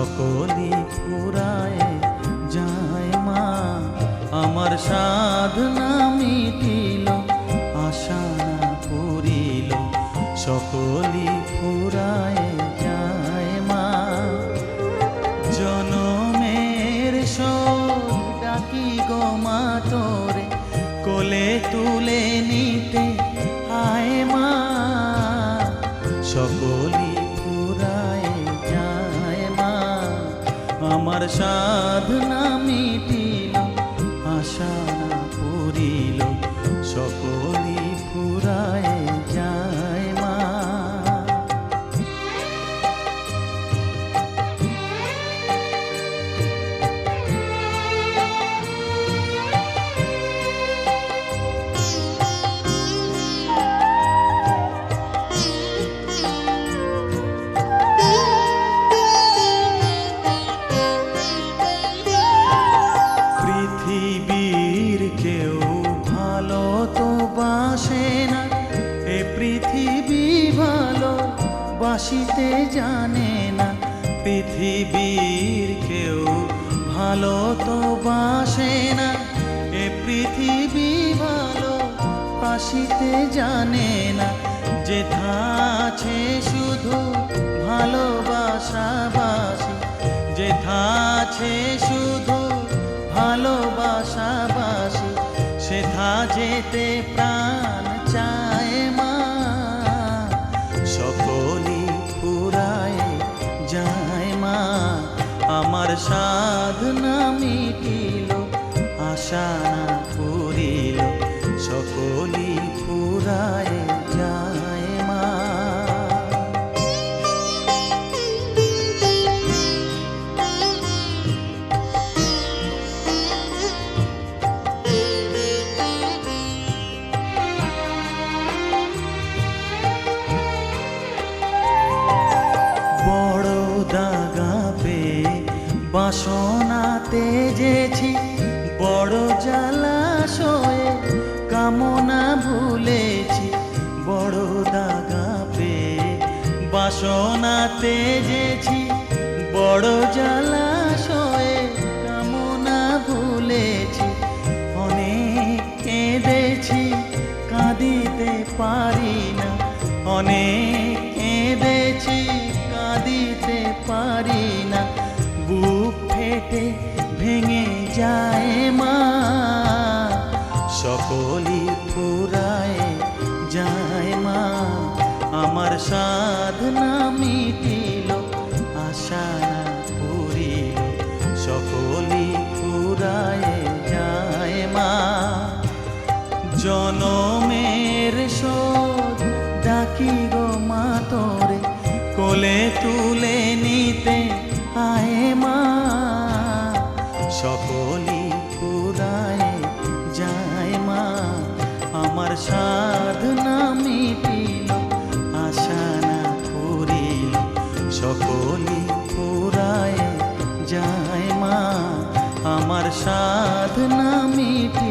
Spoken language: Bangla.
সকলি ফুরায় যায় মা। আমার সাধনা মিটিল, আশা না পুরিল, সকলি ফুরায় যায় মা। জনমের শোক ডাকি গো মা তোরে, কোলে তুলে নিতে আয় মা। সকলি ফুরায় যায় মা। আমার সাধনা মিটিল, আশা না পুরিল, সকলি ফুরায় যায় মা। পৃথিবীর কেউ ভালো তো বাসে না, এ পৃথিবী ভালো বাসিতে জানে না। পৃথিবীর কেউ ভালো তো বাসে না, এ পৃথিবী ভালো বাসিতে জানে না। যেথা আছে শুধু ভালোবাসাবাসি, যেথা আছে শুধু ভালোবাসাবাসি, সেথা যেতে প্রাণ চায় মা। সকলি ফুরায় যায় মা। আমার সাধনা মিটিল, আশা না পুরিল, সকলি ফুরায় যায় মা। বড় দাগা পেয়ে বাসনা তেজেছি, বড় জলাশয়ে কামনা ভুলেছি। বড় দাগা পেয়ে বাসনা তেজেছি, বড় জলাশয়ে কামনা ভুলেছি। অনেক কেঁদেছি, কাঁদিতে পারি না, অনেক কেঁদেছি, কাঁদিতে পারি না। বুক ফেটে ভেঙে যায় মা। সকলি ফুরায় যায় মা। আমার সাধনা মিটিল, আশা না পুরিল, সকলি ফুরায় যায় মা। জনমের শোধ ডাকি গো মা তোরে, কোলে তুলে নিতে আয় মা। সকলি ফুরায় যায় মা। আমার সাধনা মিটিল, আশা না পুরিল, সকলি ফুরায় যায় মা। আমার সাধনা মিটিল।